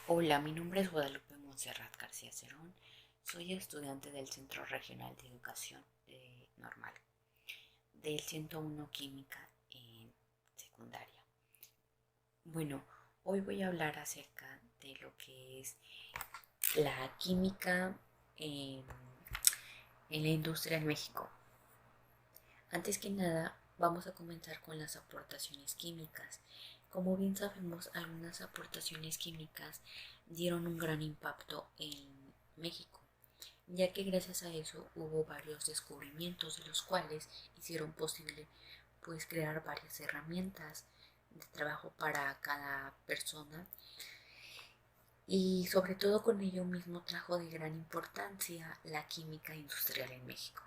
Hola, mi nombre es Guadalupe Montserrat García Cerón. Soy estudiante del Centro Regional de Educación Normal, del 101 Química en secundaria. Bueno, hoy voy a hablar acerca de lo que es la química en, en la industria en México. Antes que nada, vamos a comenzar con las aportaciones químicas. Como bien sabemos, algunas aportaciones químicas dieron un gran impacto en México, ya que gracias a eso hubo varios descubrimientos de los cuales hicieron posible pues crear varias herramientas de trabajo para cada persona y sobre todo con ello mismo trajo de gran importancia la química industrial en México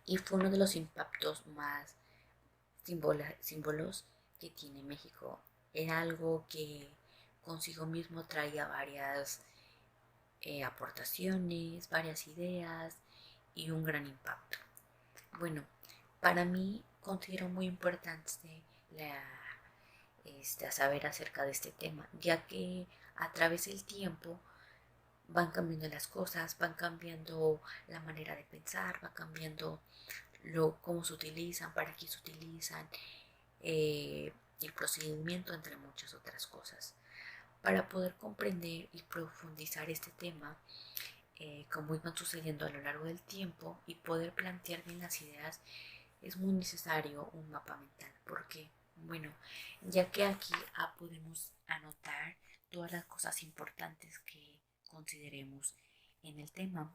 y fue uno de los impactos más símbolos que tiene México. Era algo que consigo mismo traía varias aportaciones, varias ideas y un gran impacto. Bueno, para mí considero muy importante saber acerca de este tema, ya que a través del tiempo van cambiando las cosas, van cambiando la manera de pensar, va cambiando cómo se utilizan, para qué se utilizan, eh, el procedimiento, entre muchas otras cosas. Para poder comprender y profundizar este tema, cómo iban sucediendo a lo largo del tiempo y poder plantear bien las ideas, es muy necesario un mapa mental. Porque, bueno, ya que aquí podemos anotar todas las cosas importantes que consideremos en el tema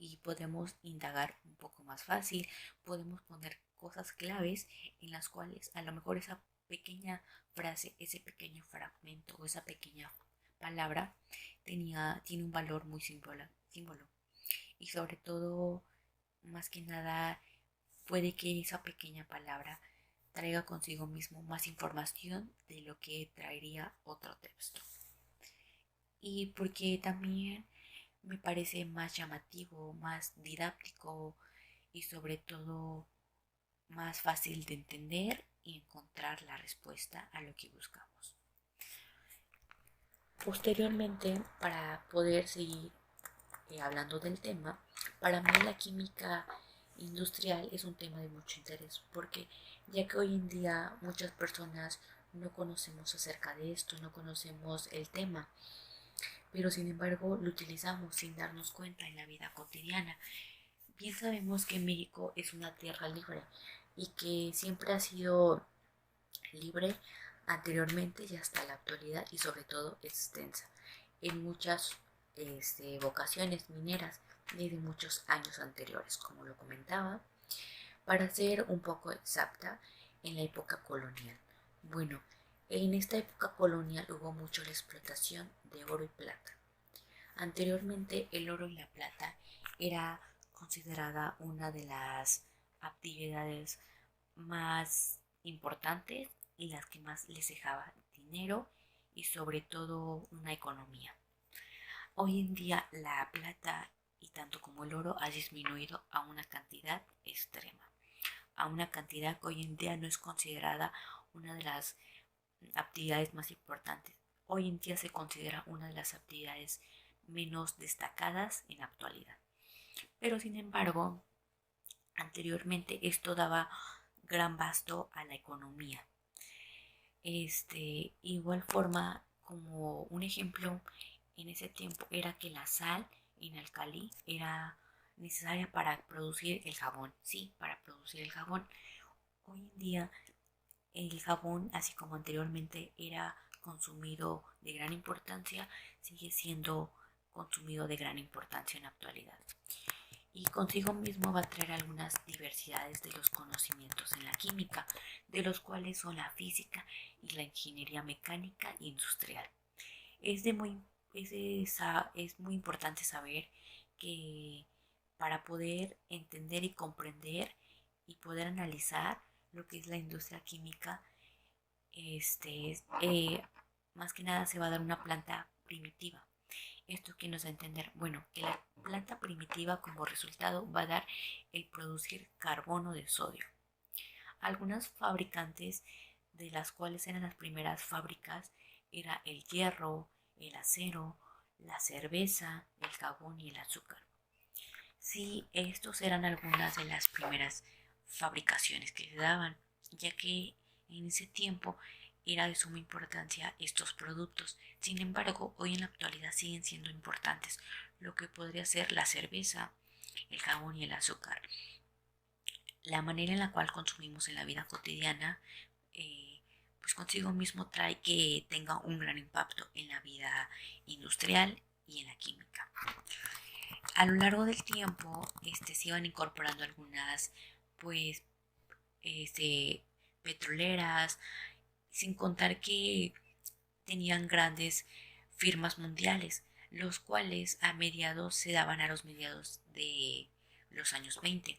y podemos indagar un poco más fácil, podemos poner cosas claves en las cuales a lo mejor esa pequeña frase, ese pequeño fragmento o esa pequeña palabra tiene un valor muy símbolo. Y sobre todo, más que nada, puede que esa pequeña palabra traiga consigo mismo más información de lo que traería otro texto. Y porque también me parece más llamativo, más didáctico y sobre todo más fácil de entender y encontrar la respuesta a lo que buscamos. Posteriormente, para poder seguir hablando del tema, para mí la química industrial es un tema de mucho interés porque ya que hoy en día muchas personas no conocemos acerca de esto, no conocemos el tema, pero sin embargo lo utilizamos sin darnos cuenta en la vida cotidiana. Bien sabemos que México es una tierra libre y que siempre ha sido libre anteriormente y hasta la actualidad y sobre todo extensa en muchas vocaciones mineras desde muchos años anteriores, como lo comentaba, para ser un poco exacta, en la época colonial. Bueno, en esta época colonial hubo mucho la explotación de oro y plata. Anteriormente el oro y la plata era considerada una de las actividades más importantes y las que más les dejaba dinero y sobre todo una economía. Hoy en día la plata y tanto como el oro ha disminuido a una cantidad extrema, a una cantidad que hoy en día no es considerada una de las actividades más importantes. Hoy en día se considera una de las actividades menos destacadas en la actualidad. Pero sin embargo, anteriormente esto daba gran basto a la economía. Igual forma, como un ejemplo, en ese tiempo era que la sal en alcalí era necesaria para producir el jabón. Sí, para producir el jabón. Hoy en día el jabón, así como anteriormente era consumido de gran importancia, sigue siendo consumido de gran importancia en la actualidad. Y consigo mismo va a traer algunas diversidades de los conocimientos en la química, de los cuales son la física y la ingeniería mecánica e industrial. Es, de muy, es muy importante saber que para poder entender y comprender y poder analizar lo que es la industria química, más que nada se va a dar una planta primitiva. Esto que nos da a entender, bueno, que la planta primitiva como resultado va a dar el producir carbono de sodio. Algunas fabricantes de las cuales eran las primeras fábricas era el hierro, el acero, la cerveza, el jabón y el azúcar. Sí, estos eran algunas de las primeras fabricaciones que se daban, ya que en ese tiempo era de suma importancia estos productos. Sin embargo, hoy en la actualidad siguen siendo importantes lo que podría ser la cerveza, el jabón y el azúcar. La manera en la cual consumimos en la vida cotidiana, pues consigo mismo trae que tenga un gran impacto en la vida industrial y en la química. A lo largo del tiempo, se iban incorporando algunas, pues, petroleras, sin contar que tenían grandes firmas mundiales, los cuales se daban a los mediados de los años 20.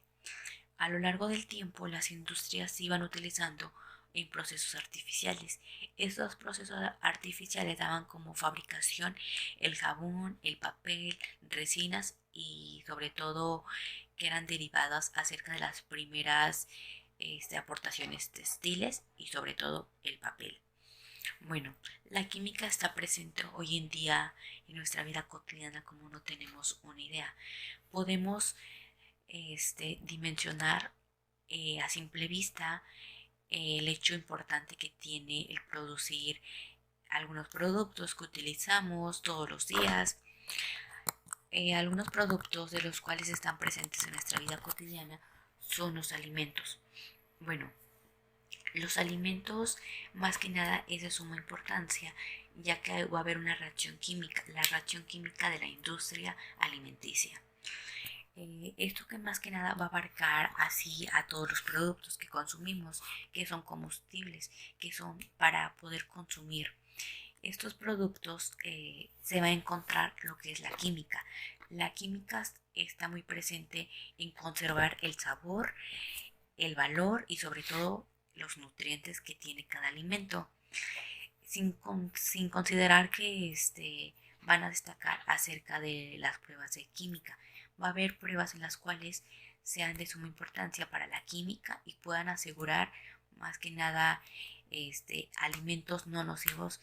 A lo largo del tiempo, las industrias se iban utilizando en procesos artificiales. Estos procesos artificiales daban como fabricación el jabón, el papel, resinas y sobre todo que eran derivadas acerca de las primeras aportaciones textiles y sobre todo el papel. Bueno, la química está presente hoy en día en nuestra vida cotidiana como no tenemos una idea. Podemos dimensionar a simple vista el hecho importante que tiene el producir algunos productos que utilizamos todos los días. Algunos productos de los cuales están presentes en nuestra vida cotidiana son los alimentos. Bueno, los alimentos más que nada es de suma importancia, ya que va a haber una reacción química, la reacción química de la industria alimenticia. Esto que más que nada va a abarcar así a todos los productos que consumimos, que son combustibles, que son para poder consumir. Estos productos se va a encontrar lo que es la química. La química está muy presente en conservar el sabor, el valor y sobre todo los nutrientes que tiene cada alimento, sin considerar que van a destacar acerca de las pruebas de química. Va a haber pruebas en las cuales sean de suma importancia para la química y puedan asegurar más que nada alimentos no nocivos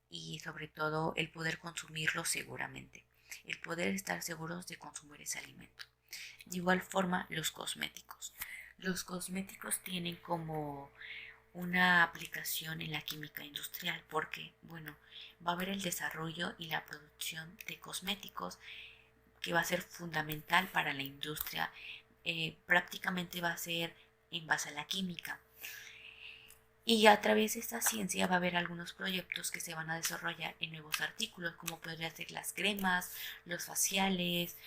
y sobre todo el poder consumirlos seguramente, el poder estar seguros de consumir ese alimento. De igual forma, los cosméticos. Los cosméticos tienen como una aplicación en la química industrial porque, bueno, va a haber el desarrollo y la producción de cosméticos que va a ser fundamental para la industria. Prácticamente va a ser en base a la química. Y a través de esta ciencia va a haber algunos proyectos que se van a desarrollar en nuevos artículos, como podrían ser las cremas, los faciales,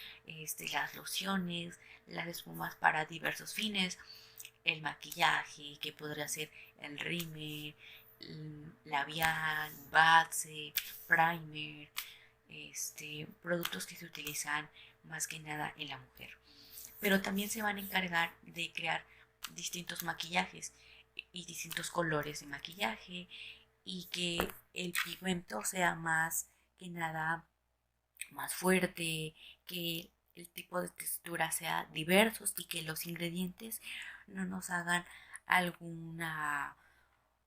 las lociones, las espumas para diversos fines, el maquillaje, que podría ser el rímel, labial, base, primer, productos que se utilizan más que nada en la mujer. Pero también se van a encargar de crear distintos maquillajes y distintos colores de maquillaje y que el pigmento sea más que nada más fuerte, que el tipo de textura sea diversos y que los ingredientes no nos hagan alguna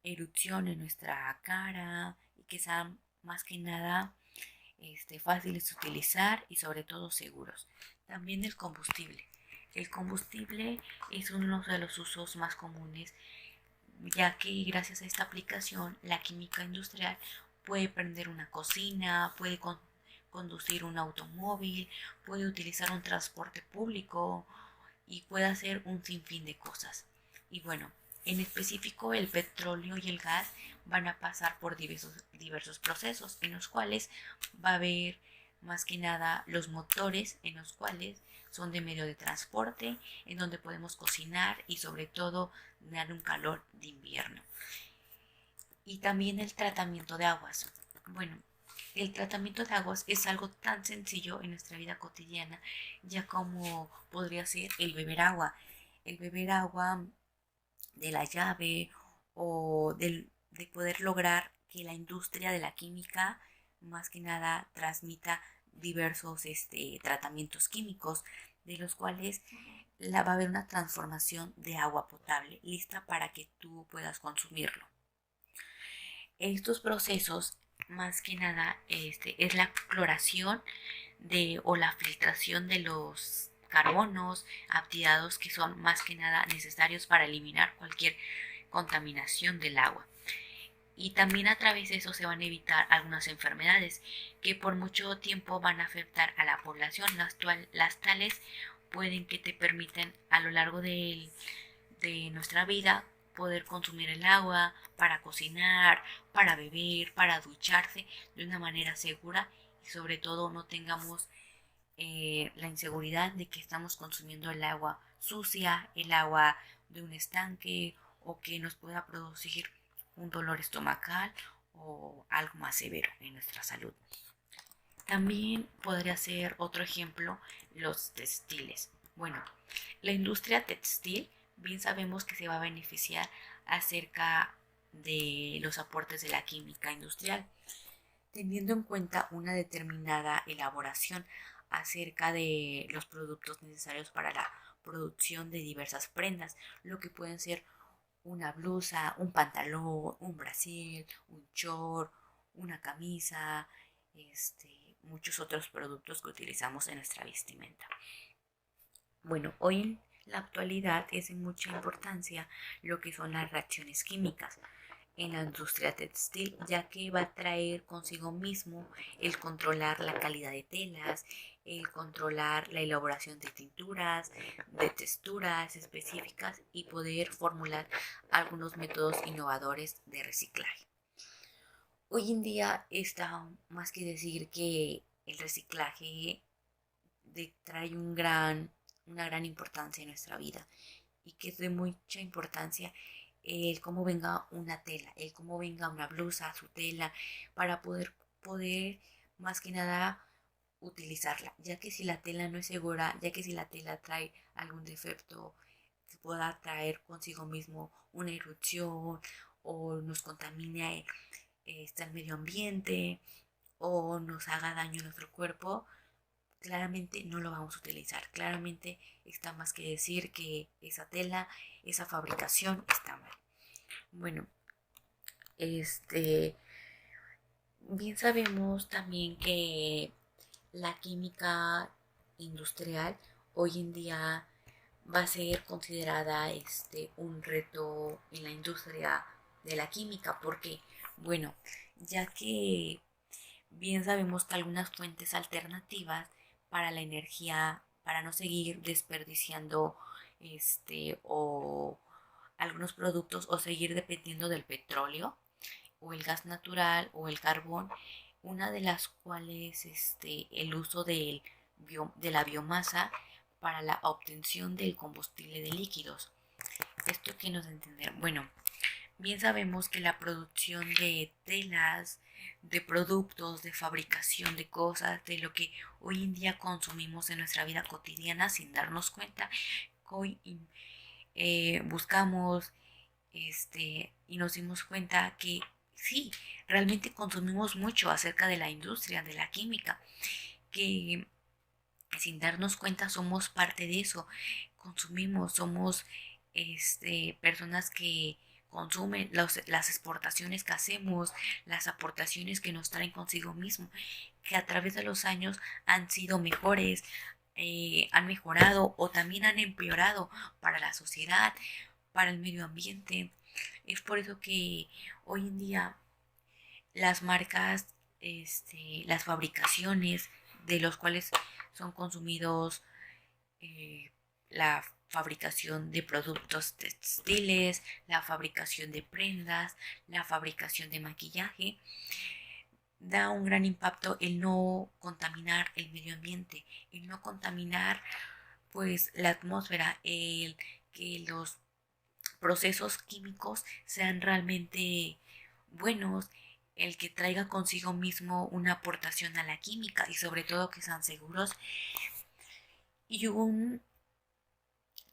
erupción en nuestra cara y que sean más que nada fáciles de utilizar y sobre todo seguros. También el combustible. El combustible es uno de los usos más comunes, ya que gracias a esta aplicación la química industrial puede prender una cocina, puede conducir un automóvil, puede utilizar un transporte público y puede hacer un sinfín de cosas. Y bueno, en específico el petróleo y el gas van a pasar por diversos procesos en los cuales va a haber más que nada los motores en los cuales son de medio de transporte, en donde podemos cocinar y sobre todo dar un calor de invierno. Y también el tratamiento de aguas. Bueno, el tratamiento de aguas es algo tan sencillo en nuestra vida cotidiana, ya como podría ser el beber agua. El beber agua de la llave o de poder lograr que la industria de la química más que nada transmita diversos tratamientos químicos de los cuales va a haber una transformación de agua potable lista para que tú puedas consumirlo. Estos procesos, más que nada, es la cloración o la filtración de los carbonos activados que son más que nada necesarios para eliminar cualquier contaminación del agua. Y también a través de eso se van a evitar algunas enfermedades que por mucho tiempo van a afectar a la población. Las tales pueden que te permiten a lo largo de nuestra vida poder consumir el agua para cocinar, para beber, para ducharse de una manera segura y sobre todo no tengamos la inseguridad de que estamos consumiendo el agua sucia, el agua de un estanque o que nos pueda producir un dolor estomacal o algo más severo en nuestra salud. También podría ser otro ejemplo los textiles. Bueno, la industria textil bien sabemos que se va a beneficiar acerca de los aportes de la química industrial, teniendo en cuenta una determinada elaboración acerca de los productos necesarios para la producción de diversas prendas, lo que pueden ser una blusa, un pantalón, un brasil, un short, una camisa, muchos otros productos que utilizamos en nuestra vestimenta. Bueno, hoy en la actualidad es de mucha importancia lo que son las reacciones químicas en la industria textil, ya que va a traer consigo mismo el controlar la calidad de telas, el controlar la elaboración de tinturas, de texturas específicas y poder formular algunos métodos innovadores de reciclaje. Hoy en día está más que decir que el reciclaje trae una gran importancia en nuestra vida y que es de mucha importancia el cómo venga una tela, el cómo venga una blusa, su tela, para poder más que nada utilizarla, ya que si la tela no es segura, ya que si la tela trae algún defecto, se pueda traer consigo mismo una erupción o nos contamine el medio ambiente o nos haga daño a nuestro cuerpo, claramente no lo vamos a utilizar. Claramente está más que decir que esa tela, esa fabricación está mal. Bueno, bien sabemos también que la química industrial hoy en día va a ser considerada un reto en la industria de la química. Porque, bueno, ya que bien sabemos que algunas fuentes alternativas para la energía, para no seguir desperdiciando o algunos productos o seguir dependiendo del petróleo o el gas natural o el carbón, una de las cuales el uso de la biomasa para la obtención del combustible de líquidos. ¿Esto qué nos entender? Bueno, bien sabemos que la producción de telas, de productos, de fabricación de cosas, de lo que hoy en día consumimos en nuestra vida cotidiana sin darnos cuenta, hoy buscamos y nos dimos cuenta que sí, realmente consumimos mucho acerca de la industria, de la química, que sin darnos cuenta somos parte de eso, consumimos, somos personas que consumen las exportaciones que hacemos, las aportaciones que nos traen consigo mismo, que a través de los años han sido mejores, han mejorado o también han empeorado para la sociedad, para el medio ambiente. Es por eso que hoy en día las marcas, las fabricaciones de los cuales son consumidos la fabricación de productos textiles, la fabricación de prendas, la fabricación de maquillaje, da un gran impacto el no contaminar el medio ambiente, el no contaminar pues la atmósfera, el que los procesos químicos sean realmente buenos, el que traiga consigo mismo una aportación a la química y sobre todo que sean seguros. Y un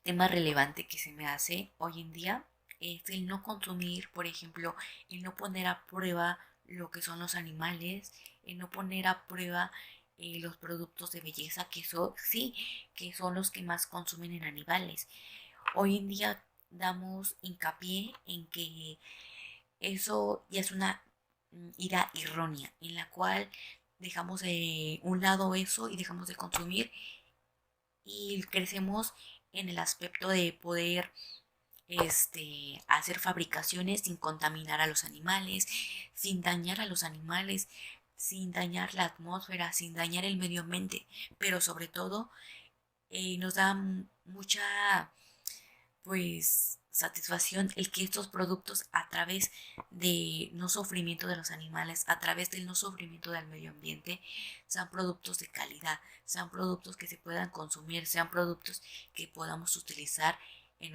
tema relevante que se me hace hoy en día es el no consumir, por ejemplo, el no poner a prueba lo que son los animales, el no poner a prueba los productos de belleza que son, sí, que son los que más consumen en animales. Hoy en día damos hincapié en que eso ya es una ira errónea, en la cual dejamos de un lado eso y dejamos de consumir y crecemos en el aspecto de poder hacer fabricaciones sin contaminar a los animales, sin dañar a los animales, sin dañar la atmósfera, sin dañar el medio ambiente, pero sobre todo nos da mucha pues satisfacción el que estos productos a través de no sufrimiento de los animales, a través del no sufrimiento del medio ambiente, sean productos de calidad, sean productos que se puedan consumir, sean productos que podamos utilizar en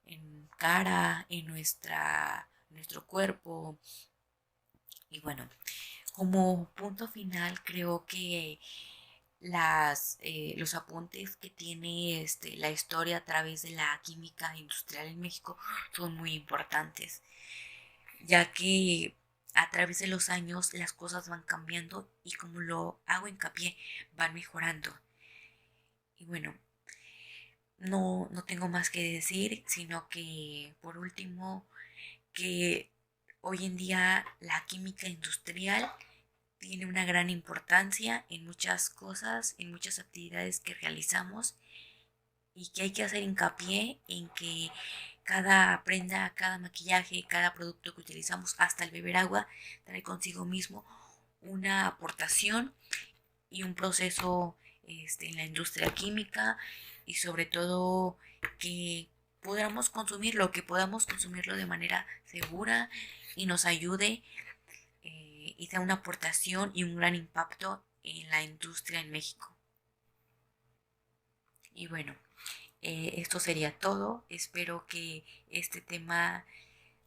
en cara, nuestro cuerpo. Y bueno, como punto final creo que los apuntes que tiene la historia a través de la química industrial en México son muy importantes, ya que a través de los años las cosas van cambiando y como lo hago hincapié, van mejorando. Y bueno, no tengo más que decir, sino que por último, que hoy en día la química industrial tiene una gran importancia en muchas cosas, en muchas actividades que realizamos y que hay que hacer hincapié en que cada prenda, cada maquillaje, cada producto que utilizamos, hasta el beber agua, trae consigo mismo una aportación y un proceso en la industria química y sobre todo que podamos consumirlo de manera segura y nos ayude y da una aportación y un gran impacto en la industria en México. Y bueno, esto sería todo. Espero que este tema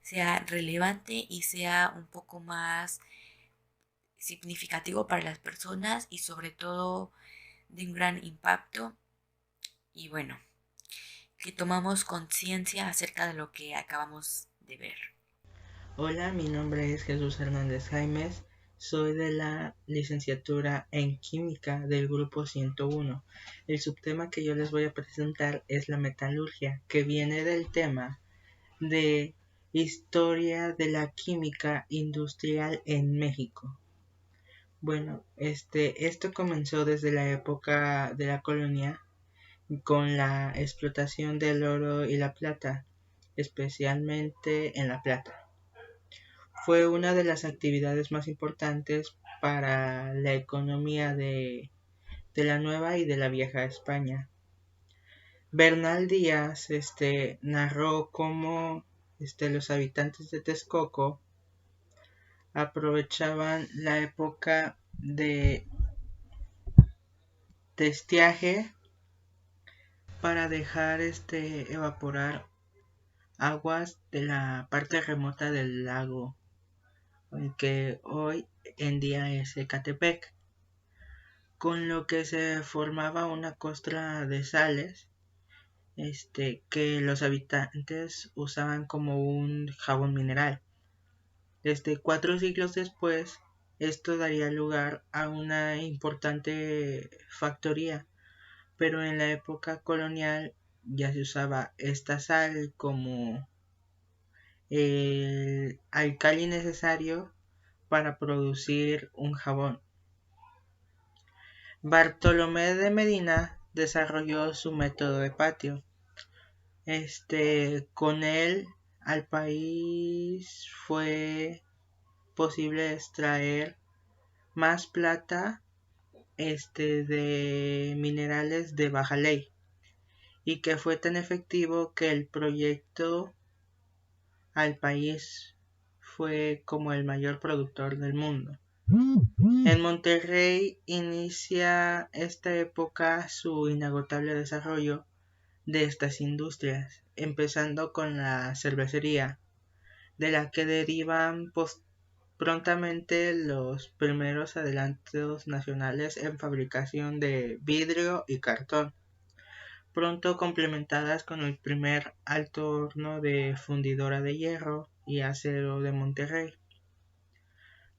sea relevante y sea un poco más significativo para las personas y sobre todo de un gran impacto. Y bueno, que tomamos conciencia acerca de lo que acabamos de ver. Hola, mi nombre es Jesús Hernández Jaimes, soy de la licenciatura en Química del grupo 101. El subtema que yo les voy a presentar es la metalurgia, que viene del tema de historia de la química industrial en México. Bueno, esto comenzó desde la época de la colonia con la explotación del oro y la plata, especialmente en la plata. Fue una de las actividades más importantes para la economía de la Nueva y de la Vieja España. Bernal Díaz narró cómo los habitantes de Texcoco aprovechaban la época de estiaje para dejar evaporar aguas de la parte remota del lago, que hoy en día es Ecatepec, con lo que se formaba una costra de sales que los habitantes usaban como un jabón mineral. 4 siglos después, esto daría lugar a una importante factoría, pero en la época colonial ya se usaba esta sal como el alcali necesario para producir un jabón. Bartolomé de Medina desarrolló su método de patio. Con él al país fue posible extraer más plata de minerales de baja ley, y que fue tan efectivo que el proyecto al país fue como el mayor productor del mundo. En Monterrey inicia esta época su inagotable desarrollo de estas industrias, empezando con la cervecería, de la que derivan prontamente los primeros adelantos nacionales en fabricación de vidrio y cartón, pronto complementadas con el primer alto horno de fundidora de hierro y acero de Monterrey,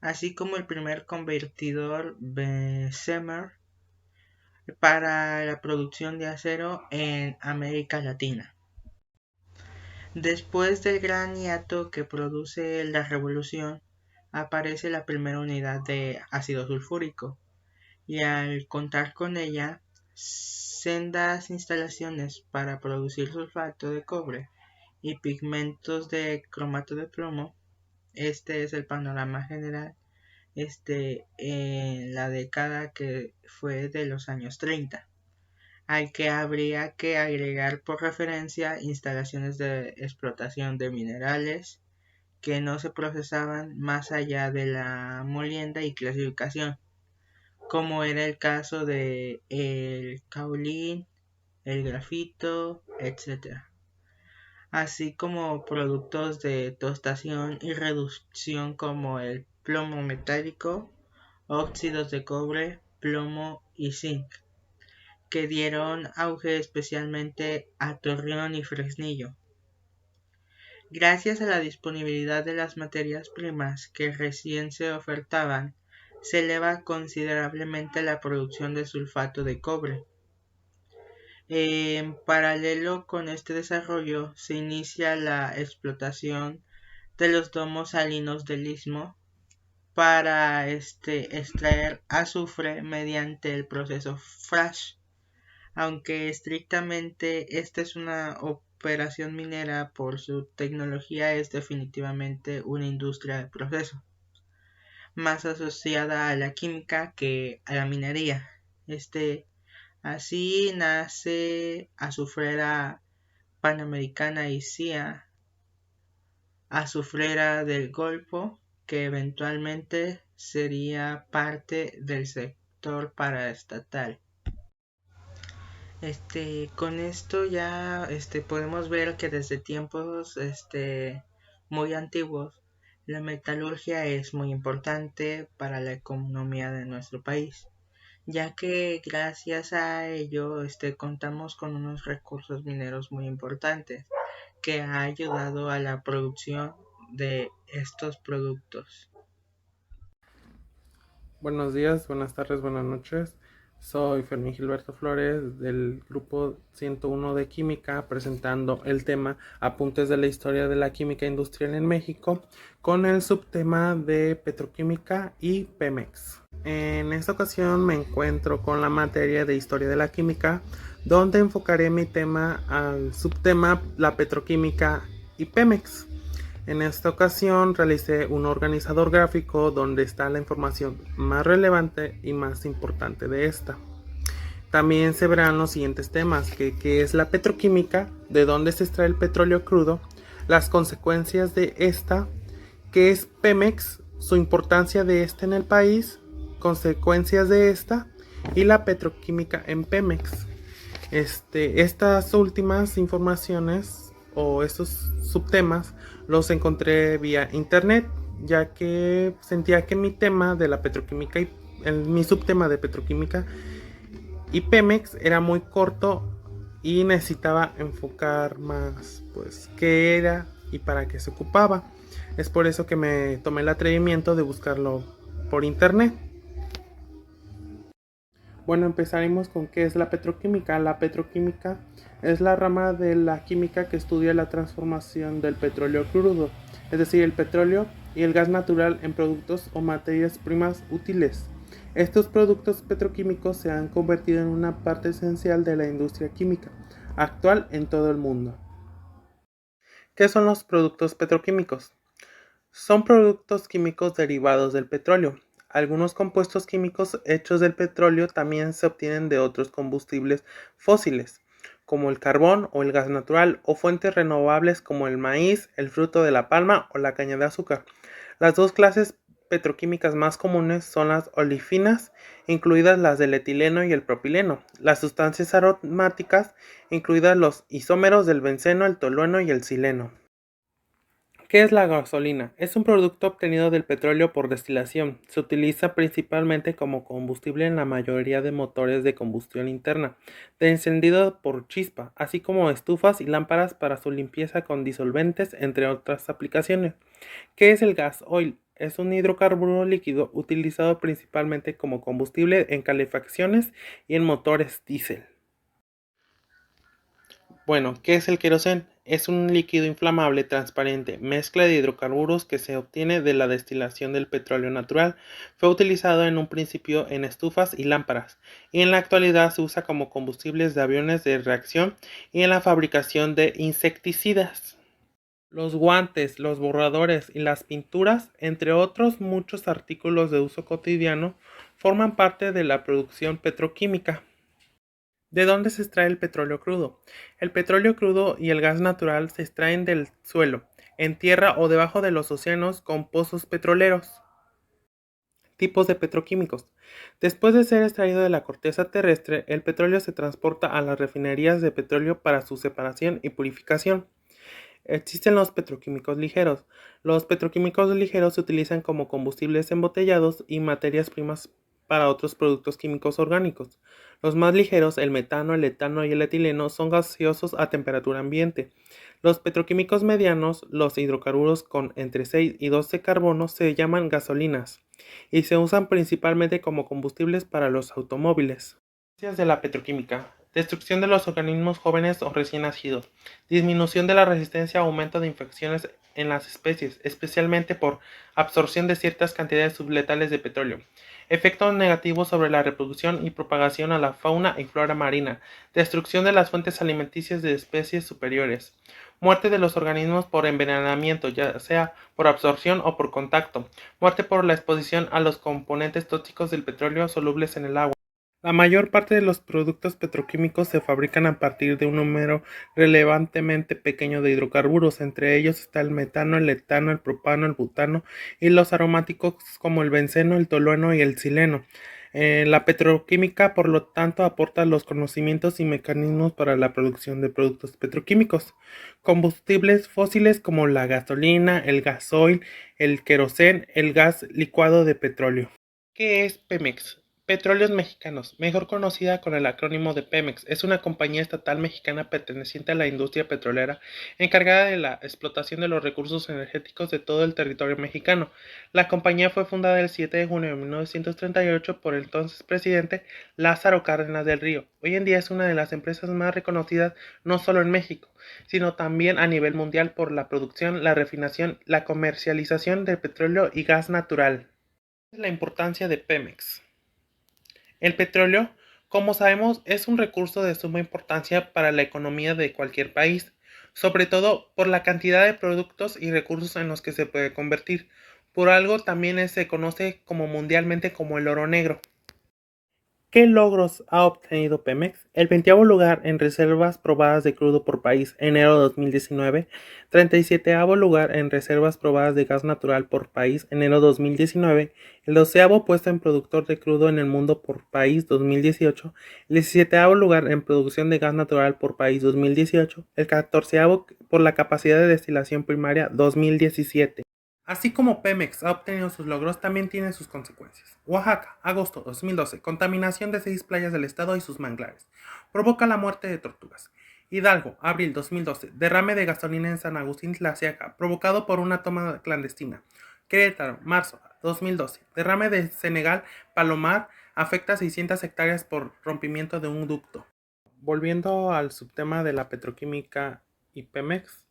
así como el primer convertidor Bessemer para la producción de acero en América Latina. Después del gran hiato que produce la revolución, aparece la primera unidad de ácido sulfúrico, y al contar con ella, sendas instalaciones para producir sulfato de cobre y pigmentos de cromato de plomo. Este es el panorama general en la década que fue de los años 30, al que habría que agregar por referencia instalaciones de explotación de minerales que no se procesaban más allá de la molienda y clasificación, como era el caso de el caolín, el grafito, etc., así como productos de tostación y reducción como el plomo metálico, óxidos de cobre, plomo y zinc, que dieron auge especialmente a Torreón y Fresnillo. Gracias a la disponibilidad de las materias primas que recién se ofertaban, se eleva considerablemente la producción de sulfato de cobre. En paralelo con este desarrollo, se inicia la explotación de los domos salinos del istmo para extraer azufre mediante el proceso Frasch, aunque estrictamente esta es una operación minera, por su tecnología es definitivamente una industria de proceso, más asociada a la química que a la minería. Así nace Azufrera Panamericana y CIA, Azufrera del Golfo, que eventualmente sería parte del sector paraestatal. Con esto ya podemos ver que desde tiempos muy antiguos la metalurgia es muy importante para la economía de nuestro país, ya que gracias a ello contamos con unos recursos mineros muy importantes que ha ayudado a la producción de estos productos. Buenos días, buenas tardes, buenas noches. Soy Fermín Gilberto Flores del grupo 101 de Química, presentando el tema Apuntes de la historia de la química industrial en México con el subtema de petroquímica y Pemex. En esta ocasión me encuentro con la materia de historia de la química, donde enfocaré mi tema al subtema la petroquímica y Pemex. En esta ocasión realicé un organizador gráfico donde está la información más relevante y más importante de esta. También se verán los siguientes temas, que es la petroquímica, de dónde se extrae el petróleo crudo, las consecuencias de esta, qué es Pemex, su importancia de esta en el país, consecuencias de esta y la petroquímica en Pemex. Estas últimas informaciones o estos subtemas los encontré vía internet, ya que sentía que mi tema de la petroquímica y mi subtema de petroquímica y Pemex era muy corto y necesitaba enfocar más, pues, qué era y para qué se ocupaba. Es por eso que me tomé el atrevimiento de buscarlo por internet. Bueno, empezaremos con qué es la petroquímica. La petroquímica es la rama de la química que estudia la transformación del petróleo crudo, es decir, el petróleo y el gas natural en productos o materias primas útiles. Estos productos petroquímicos se han convertido en una parte esencial de la industria química actual en todo el mundo. ¿Qué son los productos petroquímicos? Son productos químicos derivados del petróleo. Algunos compuestos químicos hechos del petróleo también se obtienen de otros combustibles fósiles, como el carbón o el gas natural, o fuentes renovables como el maíz, el fruto de la palma o la caña de azúcar. Las dos clases petroquímicas más comunes son las olefinas, incluidas las del etileno y el propileno, las sustancias aromáticas, incluidas los isómeros del benceno, el tolueno y el xileno. ¿Qué es la gasolina? Es un producto obtenido del petróleo por destilación. Se utiliza principalmente como combustible en la mayoría de motores de combustión interna, de encendido por chispa, así como estufas y lámparas para su limpieza con disolventes, entre otras aplicaciones. ¿Qué es el gas oil? Es un hidrocarburo líquido utilizado principalmente como combustible en calefacciones y en motores diésel. Bueno, ¿qué es el queroseno? es un líquido inflamable transparente, mezcla de hidrocarburos que se obtiene de la destilación del petróleo natural. Fue utilizado en un principio en estufas y lámparas, y en la actualidad se usa como combustibles de aviones de reacción y en la fabricación de insecticidas. Los guantes, los borradores y las pinturas, entre otros muchos artículos de uso cotidiano, forman parte de la producción petroquímica. ¿De dónde se extrae el petróleo crudo? El petróleo crudo y el gas natural se extraen del suelo, en tierra o debajo de los océanos con pozos petroleros. Tipos de petroquímicos. Después de ser extraído de la corteza terrestre, el petróleo se transporta a las refinerías de petróleo para su separación y purificación. Existen los petroquímicos ligeros. Los petroquímicos ligeros se utilizan como combustibles embotellados y materias primas para otros productos químicos orgánicos. Los más ligeros, el metano, el etano y el etileno, son gaseosos a temperatura ambiente. Los petroquímicos medianos, los hidrocarburos con entre 6 y 12 carbonos, se llaman gasolinas y se usan principalmente como combustibles para los automóviles. De la petroquímica. Destrucción de los organismos jóvenes o recién nacidos. Disminución de la resistencia o aumento de infecciones en las especies, especialmente por absorción de ciertas cantidades subletales de petróleo. Efectos negativos sobre la reproducción y propagación a la fauna y flora marina. Destrucción de las fuentes alimenticias de especies superiores. Muerte de los organismos por envenenamiento, ya sea por absorción o por contacto. Muerte por la exposición a los componentes tóxicos del petróleo solubles en el agua. La mayor parte de los productos petroquímicos se fabrican a partir de un número relevantemente pequeño de hidrocarburos. Entre ellos está el metano, el etano, el propano, el butano y los aromáticos como el benceno, el tolueno y el xileno. La petroquímica, por lo tanto, aporta los conocimientos y mecanismos para la producción de productos petroquímicos. Combustibles fósiles como la gasolina, el gasoil, el queroseno, el gas licuado de petróleo. ¿Qué es Pemex? Petróleos Mexicanos, mejor conocida con el acrónimo de Pemex, es una compañía estatal mexicana perteneciente a la industria petrolera encargada de la explotación de los recursos energéticos de todo el territorio mexicano. La compañía fue fundada el 7 de junio de 1938 por el entonces presidente Lázaro Cárdenas del Río. Hoy en día es una de las empresas más reconocidas no solo en México, sino también a nivel mundial por la producción, la refinación, la comercialización de petróleo y gas natural. La importancia de Pemex. El petróleo, como sabemos, es un recurso de suma importancia para la economía de cualquier país, sobre todo por la cantidad de productos y recursos en los que se puede convertir. Por algo también se conoce como mundialmente como el oro negro. ¿Qué logros ha obtenido Pemex? El 20º lugar en reservas probadas de crudo por país, enero de 2019. 37º lugar en reservas probadas de gas natural por país, enero 2019. El 12º puesto en productor de crudo en el mundo por país, 2018. El 17º lugar en producción de gas natural por país, 2018. El 14º por la capacidad de destilación primaria, 2017. Así como Pemex ha obtenido sus logros, también tiene sus consecuencias. Oaxaca, agosto 2012. Contaminación de 6 playas del estado y sus manglares. Provoca la muerte de tortugas. Hidalgo, abril 2012. Derrame de gasolina en San Agustín Tlaxiaca, provocado por una toma clandestina. Querétaro, marzo 2012. Derrame de Senegal, Palomar, afecta 600 hectáreas por rompimiento de un ducto. Volviendo al subtema de la petroquímica y Pemex,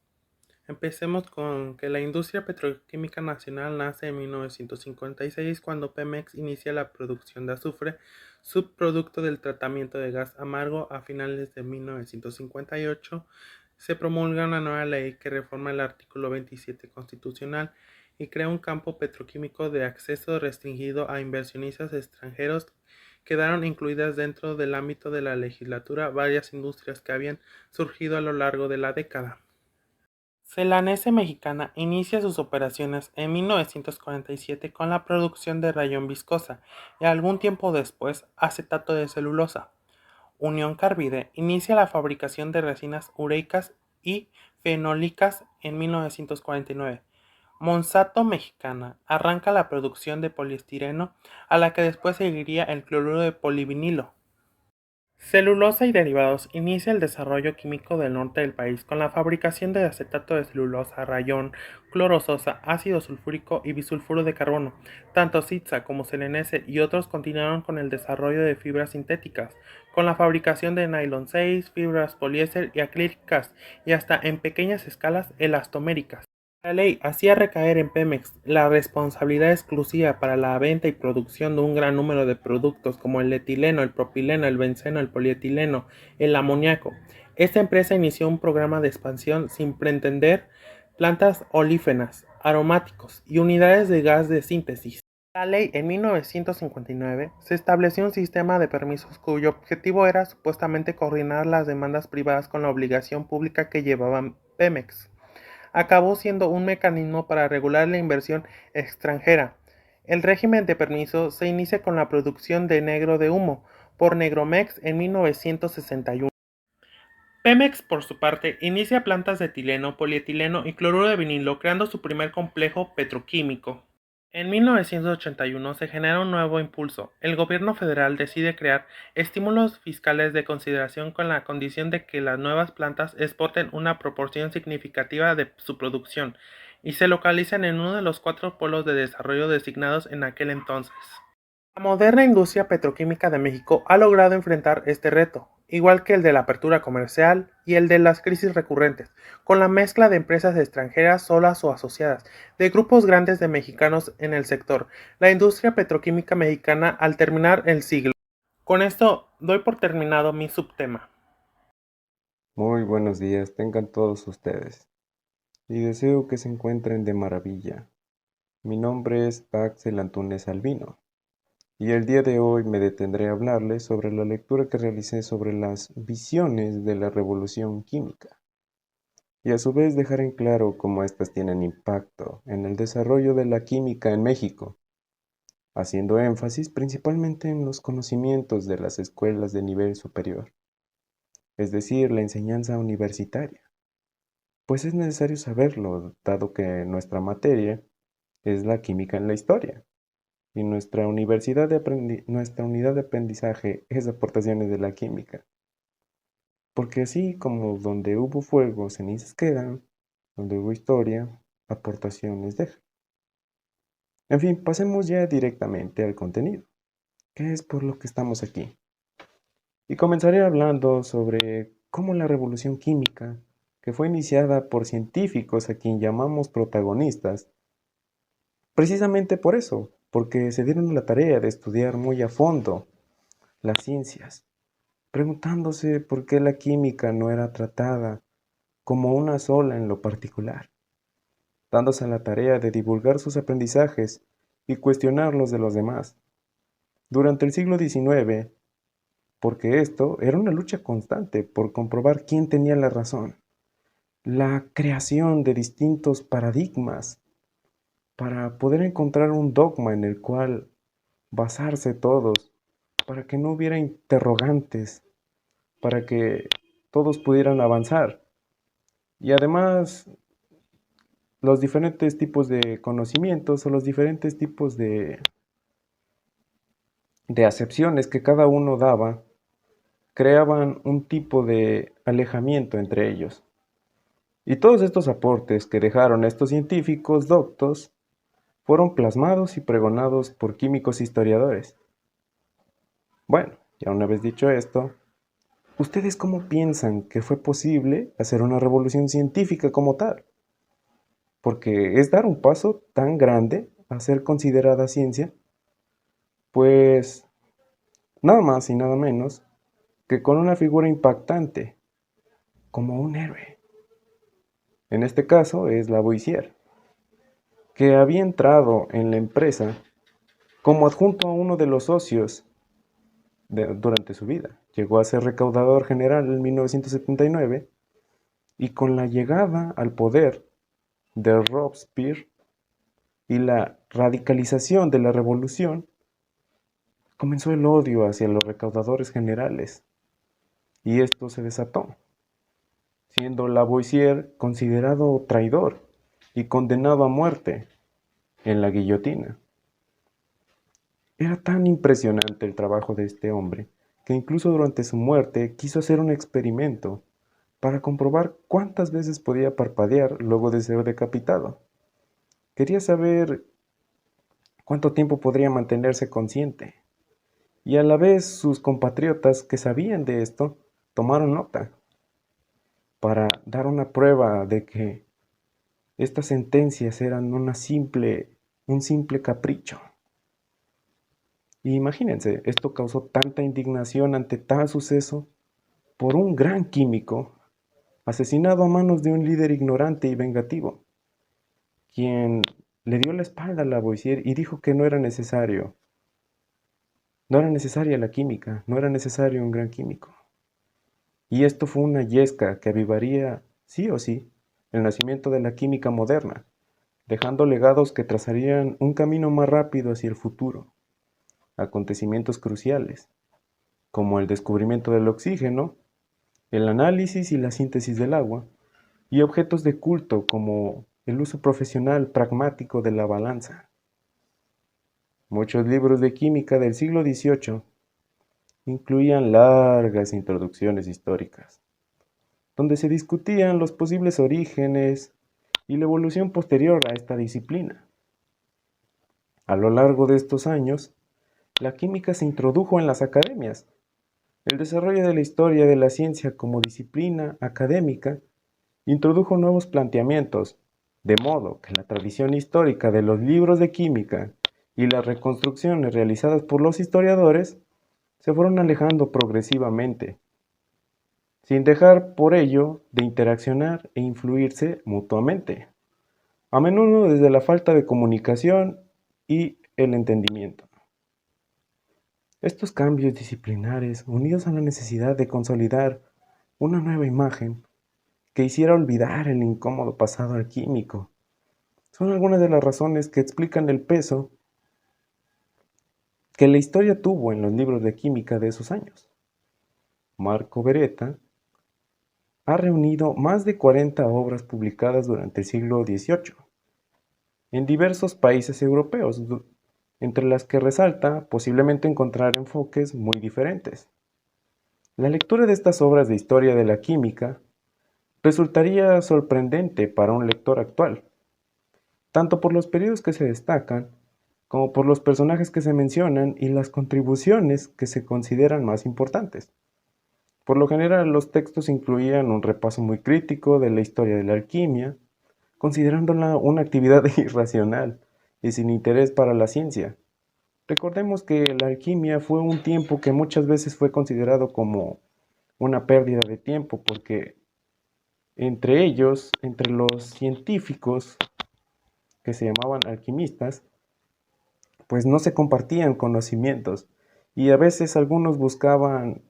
empecemos con que la industria petroquímica nacional nace en 1956 cuando Pemex inicia la producción de azufre, subproducto del tratamiento de gas amargo. A finales de 1958 se promulga una nueva ley que reforma el artículo 27 constitucional y crea un campo petroquímico de acceso restringido a inversionistas extranjeros. Quedaron incluidas dentro del ámbito de la legislatura varias industrias que habían surgido a lo largo de la década. Celanese Mexicana inicia sus operaciones en 1947 con la producción de rayón viscosa y algún tiempo después acetato de celulosa. Unión Carbide inicia la fabricación de resinas ureicas y fenólicas en 1949. Monsanto Mexicana arranca la producción de poliestireno, a la que después seguiría el cloruro de polivinilo. Celulosa y derivados inicia el desarrollo químico del norte del país con la fabricación de acetato de celulosa, rayón, clorososa, ácido sulfúrico y bisulfuro de carbono. Tanto Sitza como Selenese y otros continuaron con el desarrollo de fibras sintéticas, con la fabricación de nylon 6, fibras poliéster y acrílicas, y hasta en pequeñas escalas elastoméricas. La ley hacía recaer en Pemex la responsabilidad exclusiva para la venta y producción de un gran número de productos como el etileno, el propileno, el benceno, el polietileno, el amoníaco. Esta empresa inició un programa de expansión sin pretender plantas olíferas, aromáticos y unidades de gas de síntesis. La ley en 1959 se estableció un sistema de permisos cuyo objetivo era supuestamente coordinar las demandas privadas con la obligación pública que llevaba Pemex. Acabó siendo un mecanismo para regular la inversión extranjera. El régimen de permiso se inicia con la producción de negro de humo por Negromex en 1961. Pemex, por su parte, inicia plantas de etileno, polietileno y cloruro de vinilo, creando su primer complejo petroquímico. En 1981 se genera un nuevo impulso. El gobierno federal decide crear estímulos fiscales de consideración con la condición de que las nuevas plantas exporten una proporción significativa de su producción y se localicen en uno de los 4 polos de desarrollo designados en aquel entonces. La moderna industria petroquímica de México ha logrado enfrentar este reto, igual que el de la apertura comercial y el de las crisis recurrentes, con la mezcla de empresas extranjeras solas o asociadas, de grupos grandes de mexicanos en el sector, la industria petroquímica mexicana al terminar el siglo. Con esto doy por terminado mi subtema. Muy buenos días tengan todos ustedes, y deseo que se encuentren de maravilla. Mi nombre es Axel Antúnez Albino, y el día de hoy me detendré a hablarles sobre la lectura que realicé sobre las visiones de la revolución química, y a su vez dejar en claro cómo éstas tienen impacto en el desarrollo de la química en México, haciendo énfasis principalmente en los conocimientos de las escuelas de nivel superior, es decir, la enseñanza universitaria. Pues es necesario saberlo, dado que nuestra materia es la química en la historia, y nuestra unidad de aprendizaje es aportaciones de la química. Porque así como donde hubo fuego, cenizas quedan, donde hubo historia, aportaciones dejan. En fin, pasemos ya directamente al contenido, que es por lo que estamos aquí. Y comenzaré hablando sobre cómo la revolución química, que fue iniciada por científicos a quien llamamos protagonistas, precisamente por eso, porque se dieron la tarea de estudiar muy a fondo las ciencias, preguntándose por qué la química no era tratada como una sola en lo particular, dándose a la tarea de divulgar sus aprendizajes y cuestionar los de los demás. Durante el siglo XIX, porque esto era una lucha constante por comprobar quién tenía la razón, la creación de distintos paradigmas para poder encontrar un dogma en el cual basarse todos, para que no hubiera interrogantes, para que todos pudieran avanzar. Y además, los diferentes tipos de conocimientos o los diferentes tipos de acepciones que cada uno daba, creaban un tipo de alejamiento entre ellos. Y todos estos aportes que dejaron estos científicos doctos fueron plasmados y pregonados por químicos historiadores. Bueno, ya una vez dicho esto, ¿ustedes cómo piensan que fue posible hacer una revolución científica como tal? Porque es dar un paso tan grande a ser considerada ciencia, pues nada más y nada menos que con una figura impactante, como un héroe. En este caso es Lavoisier, que había entrado en la empresa como adjunto a uno de los socios durante su vida. Llegó a ser recaudador general en 1979 y con la llegada al poder de Robespierre y la radicalización de la revolución, comenzó el odio hacia los recaudadores generales y esto se desató, siendo Lavoisier considerado traidor y condenado a muerte en la guillotina. Era tan impresionante el trabajo de este hombre que incluso durante su muerte quiso hacer un experimento para comprobar cuántas veces podía parpadear luego de ser decapitado. quería saber cuánto tiempo podría mantenerse consciente. Y a la vez sus compatriotas que sabían de esto tomaron nota para dar una prueba de que estas sentencias eran un simple capricho. Y imagínense, esto causó tanta indignación ante tal suceso por un gran químico asesinado a manos de un líder ignorante y vengativo, quien le dio la espalda a Lavoisier y dijo que no era necesaria la química, no era necesario un gran químico. Y esto fue una yesca que avivaría, sí o sí, el nacimiento de la química moderna, dejando legados que trazarían un camino más rápido hacia el futuro. Acontecimientos cruciales, como el descubrimiento del oxígeno, el análisis y la síntesis del agua, y objetos de culto como el uso profesional pragmático de la balanza. Muchos libros de química del siglo XVIII incluían largas introducciones históricas, donde se discutían los posibles orígenes y la evolución posterior a esta disciplina. A lo largo de estos años, la química se introdujo en las academias. El desarrollo de la historia de la ciencia como disciplina académica introdujo nuevos planteamientos, de modo que la tradición histórica de los libros de química y las reconstrucciones realizadas por los historiadores se fueron alejando progresivamente, sin dejar por ello de interaccionar e influirse mutuamente, a menudo desde la falta de comunicación y el entendimiento. Estos cambios disciplinares, unidos a la necesidad de consolidar una nueva imagen que hiciera olvidar el incómodo pasado alquímico, son algunas de las razones que explican el peso que la historia tuvo en los libros de química de esos años. Marco Beretta ha reunido más de 40 obras publicadas durante el siglo XVIII en diversos países europeos, entre las que resalta posiblemente encontrar enfoques muy diferentes. La lectura de estas obras de historia de la química resultaría sorprendente para un lector actual, tanto por los periodos que se destacan, como por los personajes que se mencionan y las contribuciones que se consideran más importantes. Por lo general, los textos incluían un repaso muy crítico de la historia de la alquimia, considerándola una actividad irracional y sin interés para la ciencia. Recordemos que la alquimia fue un tiempo que muchas veces fue considerado como una pérdida de tiempo, porque entre ellos, entre los científicos que se llamaban alquimistas, pues no se compartían conocimientos y a veces algunos buscaban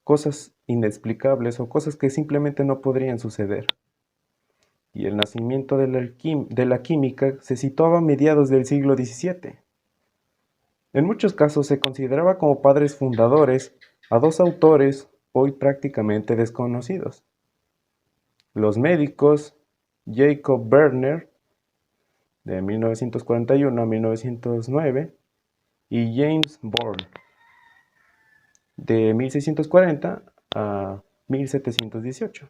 cosas inexplicables o cosas que simplemente no podrían suceder. Y el nacimiento de la química se situaba a mediados del siglo XVII. En muchos casos se consideraba como padres fundadores a dos autores hoy prácticamente desconocidos: los médicos Jacob Werner, de 1941 a 1909, y James Bohr, de 1640 a 1718.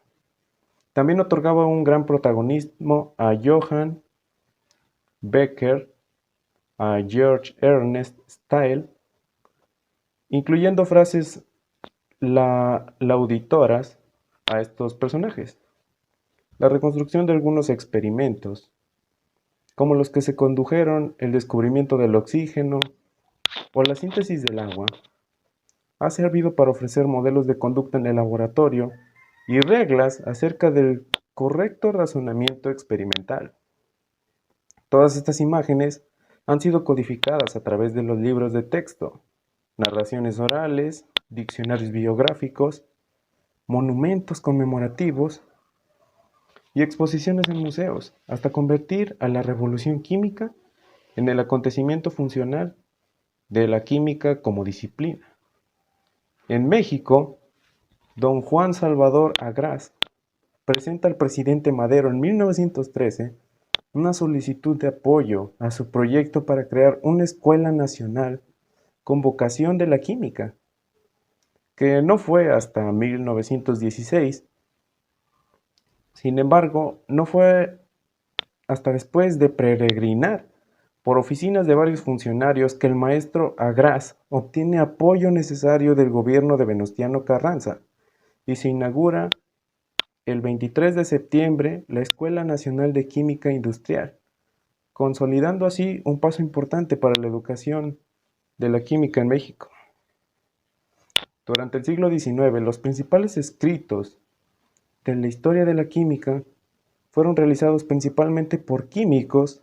También otorgaba un gran protagonismo a Johann Becker, a George Ernest Stahl, incluyendo frases lauditoras a estos personajes. La reconstrucción de algunos experimentos, como los que se condujeron el descubrimiento del oxígeno o la síntesis del agua, ha servido para ofrecer modelos de conducta en el laboratorio y reglas acerca del correcto razonamiento experimental. Todas estas imágenes han sido codificadas a través de los libros de texto, narraciones orales, diccionarios biográficos, monumentos conmemorativos y exposiciones en museos, hasta convertir a la revolución química en el acontecimiento funcional de la química como disciplina. En México, don Juan Salvador Agraz presenta al presidente Madero en 1913 una solicitud de apoyo a su proyecto para crear una escuela nacional con vocación de la química, que no fue hasta 1916. Sin embargo, no fue hasta después de peregrinar por oficinas de varios funcionarios que el maestro Agraz obtiene apoyo necesario del gobierno de Venustiano Carranza y se inaugura el 23 de septiembre la Escuela Nacional de Química Industrial, consolidando así un paso importante para la educación de la química en México. Durante el siglo XIX, los principales escritos de la historia de la química fueron realizados principalmente por químicos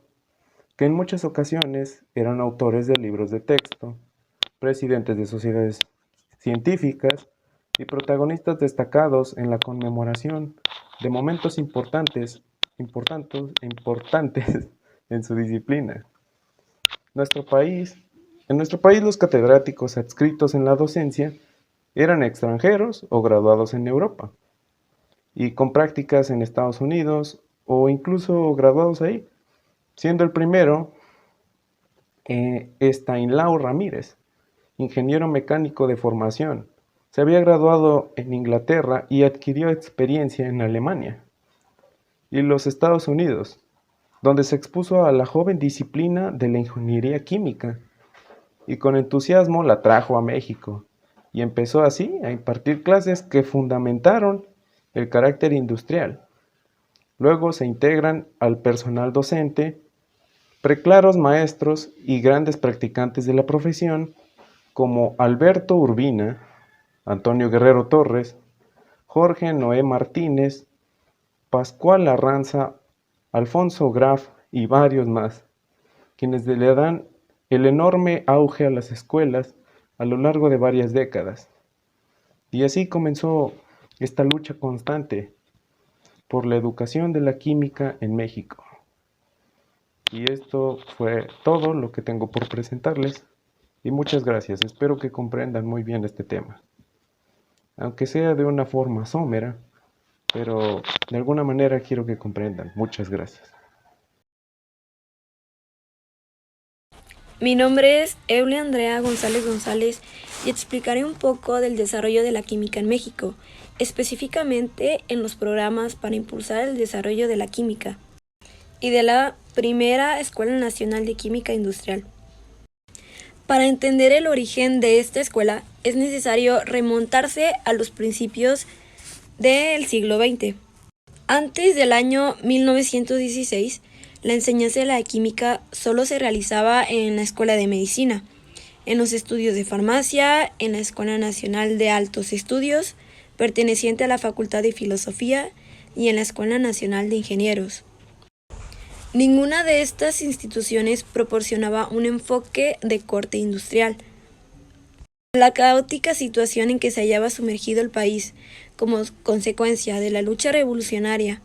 que en muchas ocasiones eran autores de libros de texto, presidentes de sociedades científicas y protagonistas destacados en la conmemoración de momentos importantes en su disciplina. En nuestro país los catedráticos adscritos en la docencia eran extranjeros o graduados en Europa y con prácticas en Estados Unidos o incluso graduados ahí, siendo el primero Stanislao Ramírez, ingeniero mecánico de formación. Se había graduado en Inglaterra y adquirió experiencia en Alemania y los Estados Unidos, donde se expuso a la joven disciplina de la ingeniería química y con entusiasmo la trajo a México y empezó así a impartir clases que fundamentaron el carácter industrial. Luego se integran al personal docente preclaros maestros y grandes practicantes de la profesión como Alberto Urbina, Antonio Guerrero Torres, Jorge Noé Martínez, Pascual Arranza, Alfonso Graf y varios más, quienes le dan el enorme auge a las escuelas a lo largo de varias décadas. Y así comenzó esta lucha constante por la educación de la química en México. Y esto fue todo lo que tengo por presentarles. Y muchas gracias. Espero que comprendan muy bien este tema. Aunque sea de una forma somera, pero de alguna manera quiero que comprendan. Muchas gracias. Mi nombre es Eulia Andrea González González y explicaré un poco del desarrollo de la química en México, específicamente en los programas para impulsar el desarrollo de la química y de la primera Escuela Nacional de Química Industrial. Para entender el origen de esta escuela es necesario remontarse a los principios del siglo XX. Antes del año 1916, la enseñanza de la química solo se realizaba en la Escuela de Medicina, en los estudios de farmacia, en la Escuela Nacional de Altos Estudios, perteneciente a la Facultad de Filosofía, y en la Escuela Nacional de Ingenieros. Ninguna de estas instituciones proporcionaba un enfoque de corte industrial. La caótica situación en que se hallaba sumergido el país como consecuencia de la lucha revolucionaria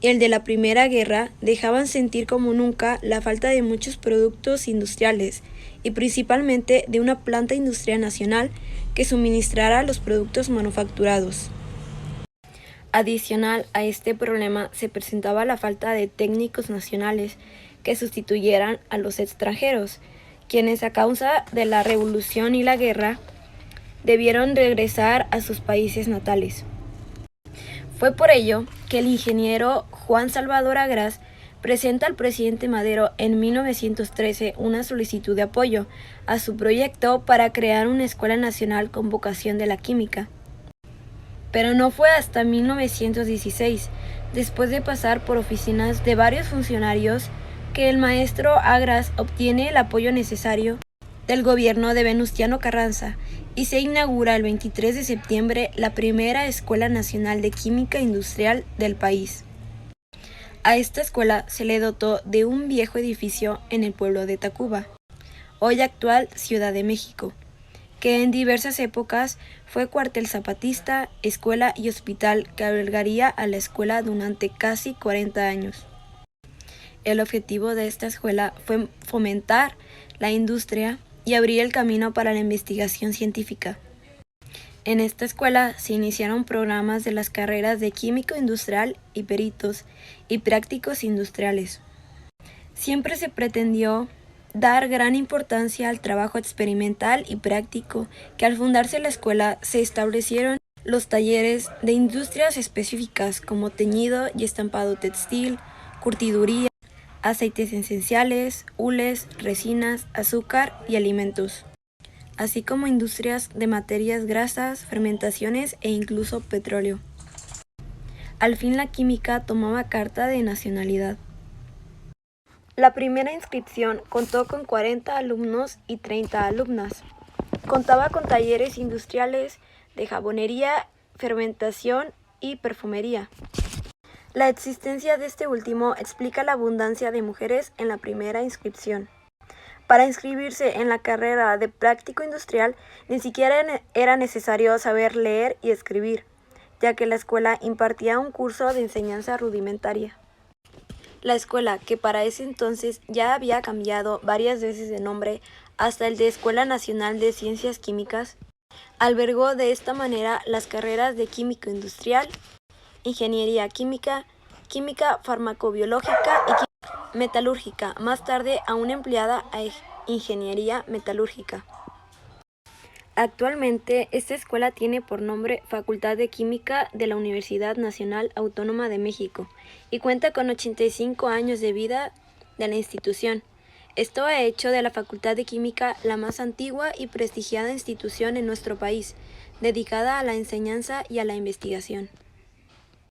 y el de la Primera Guerra dejaban sentir como nunca la falta de muchos productos industriales y principalmente de una planta industrial nacional que suministrara los productos manufacturados. Adicional a este problema se presentaba la falta de técnicos nacionales que sustituyeran a los extranjeros, quienes a causa de la revolución y la guerra debieron regresar a sus países natales. Fue por ello que el ingeniero Juan Salvador Agraz presenta al presidente Madero en 1913 una solicitud de apoyo a su proyecto para crear una escuela nacional con vocación de la química. Pero no fue hasta 1916, después de pasar por oficinas de varios funcionarios, que el maestro Agraz obtiene el apoyo necesario del gobierno de Venustiano Carranza y se inaugura el 23 de septiembre la primera Escuela Nacional de Química Industrial del país. A esta escuela se le dotó de un viejo edificio en el pueblo de Tacuba, hoy actual Ciudad de México, que en diversas épocas fue cuartel zapatista, escuela y hospital que albergaría a la escuela durante casi 40 años. El objetivo de esta escuela fue fomentar la industria y abrir el camino para la investigación científica. En esta escuela se iniciaron programas de las carreras de químico industrial y peritos y prácticos industriales. Siempre se pretendió dar gran importancia al trabajo experimental y práctico, que al fundarse la escuela se establecieron los talleres de industrias específicas como teñido y estampado textil, curtiduría, aceites esenciales, hules, resinas, azúcar y alimentos, así como industrias de materias grasas, fermentaciones e incluso petróleo. Al fin la química tomaba carta de nacionalidad. La primera inscripción contó con 40 alumnos y 30 alumnas. Contaba con talleres industriales de jabonería, fermentación y perfumería. La existencia de este último explica la abundancia de mujeres en la primera inscripción. Para inscribirse en la carrera de práctico industrial ni siquiera era necesario saber leer y escribir, ya que la escuela impartía un curso de enseñanza rudimentaria. La escuela, que para ese entonces ya había cambiado varias veces de nombre hasta el de Escuela Nacional de Ciencias Químicas, albergó de esta manera las carreras de Químico Industrial, Ingeniería Química, Química Farmacobiológica y Química Metalúrgica, más tarde aún empleada a Ingeniería Metalúrgica. Actualmente, esta escuela tiene por nombre Facultad de Química de la Universidad Nacional Autónoma de México y cuenta con 85 años de vida de la institución. Esto ha hecho de la Facultad de Química la más antigua y prestigiada institución en nuestro país, dedicada a la enseñanza y a la investigación.